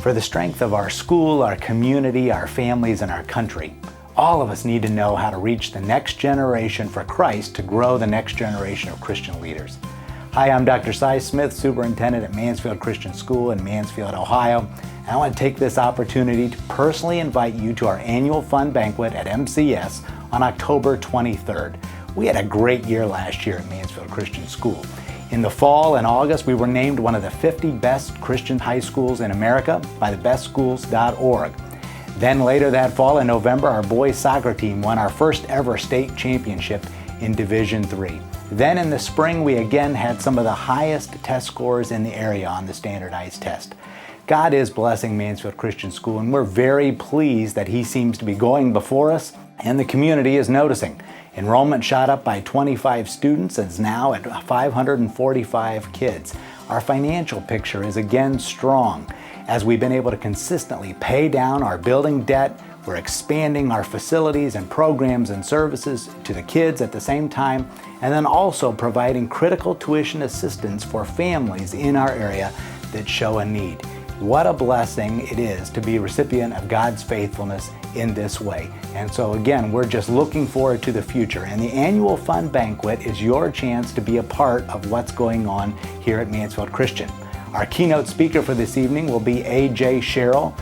for the strength of our school, our community, our families, and our country. All of us need to know how to reach the next generation for Christ to grow the next generation of Christian leaders. Hi, I'm Dr. Cy Smith, Superintendent at Mansfield Christian School in Mansfield, Ohio. And I want to take this opportunity to personally invite you to our annual fun banquet at MCS on October 23rd. We had a great year last year at Mansfield Christian School. In the fall and August, we were named one of the 50 best Christian high schools in America by thebestschools.org. Then later that fall in November, our boys soccer team won our first ever state championship in Division III. Then in the spring, we again had some of the highest test scores in the area on the standardized test. God is blessing Mansfield Christian School, and we're very pleased that He seems to be going before us, and the community is noticing. Enrollment shot up by 25 students and is now at 545 kids. Our financial picture is again strong. As we've been able to consistently pay down our building debt, we're expanding our facilities and programs and services to the kids at the same time, and then also providing critical tuition assistance for families in our area that show a need. What a blessing it is to be a recipient of God's faithfulness in this way. And so again, we're just looking forward to the future. And the annual fun banquet is your chance to be a part of what's going on here at Mansfield Christian. Our keynote speaker for this evening will be A.J. Sherrill.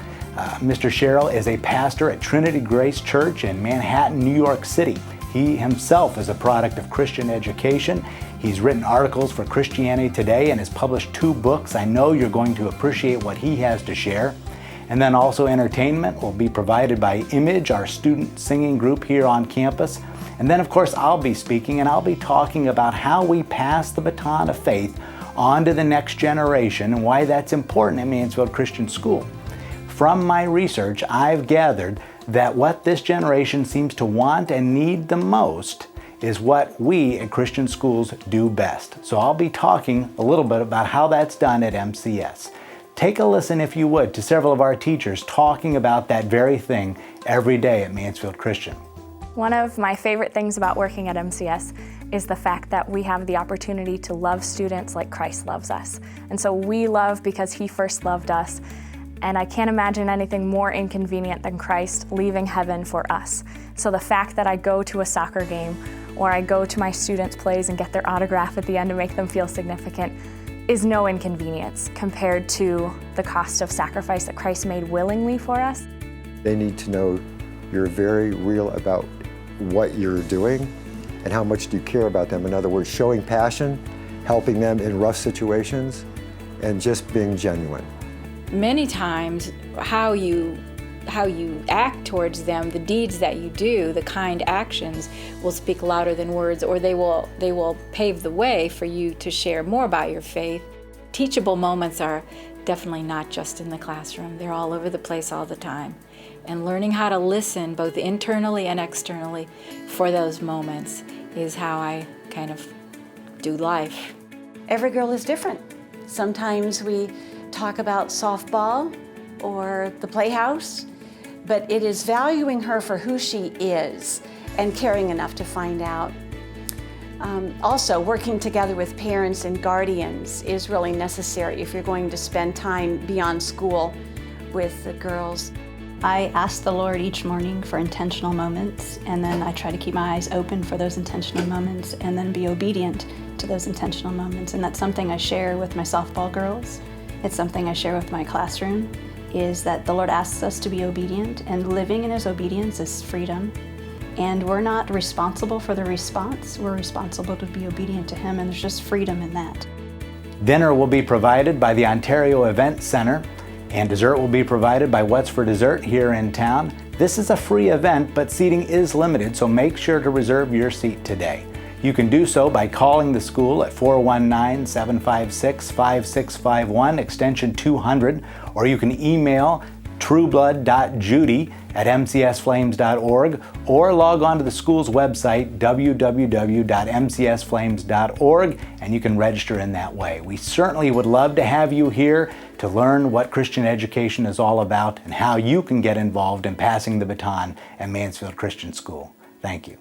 Mr. Sherrill is a pastor at Trinity Grace Church in Manhattan, New York City. He himself is a product of Christian education. He's written articles for Christianity Today and has published 2 books. I know you're going to appreciate what he has to share. And then also entertainment will be provided by Image, our student singing group here on campus. And then of course I'll be speaking, and I'll be talking about how we pass the baton of faith on to the next generation and why that's important at Mansfield Christian School. From my research, I've gathered that what this generation seems to want and need the most is what we at Christian schools do best. So I'll be talking a little bit about how that's done at MCS. Take a listen, if you would, to several of our teachers talking about that very thing every day at Mansfield Christian. One of my favorite things about working at MCS is the fact that we have the opportunity to love students like Christ loves us. And so we love because He first loved us. And I can't imagine anything more inconvenient than Christ leaving heaven for us. So the fact that I go to a soccer game or I go to my students' plays and get their autograph at the end to make them feel significant is no inconvenience compared to the cost of sacrifice that Christ made willingly for us. They need to know you're very real about what you're doing and how much do you care about them. In other words, showing passion, helping them in rough situations, and just being genuine. Many times, how you act towards them, the deeds that you do, the kind actions will speak louder than words, or they will pave the way for you to share more about your faith. Teachable moments are definitely not just in the classroom. They're all over the place all the time. And learning how to listen both internally and externally for those moments is how I kind of do life. Every girl is different. Sometimes we talk about softball or the playhouse, but it is valuing her for who she is and caring enough to find out. Also, working together with parents and guardians is really necessary if you're going to spend time beyond school with the girls. I ask the Lord each morning for intentional moments, and then I try to keep my eyes open for those intentional moments and then be obedient to those intentional moments. And that's something I share with my softball girls. It's something I share with my classroom, is that the Lord asks us to be obedient, and living in His obedience is freedom. And we're not responsible for the response, we're responsible to be obedient to Him, and there's just freedom in that. Dinner will be provided by the Ontario Event Center, and dessert will be provided by What's for Dessert here in town. This is a free event, but seating is limited, so make sure to reserve your seat today. You can do so by calling the school at 419-756-5651, extension 200, or you can email trueblood.judy@mcsflames.org, or log on to the school's website, www.mcsflames.org, and you can register in that way. We certainly would love to have you here to learn what Christian education is all about and how you can get involved in passing the baton at Mansfield Christian School. Thank you.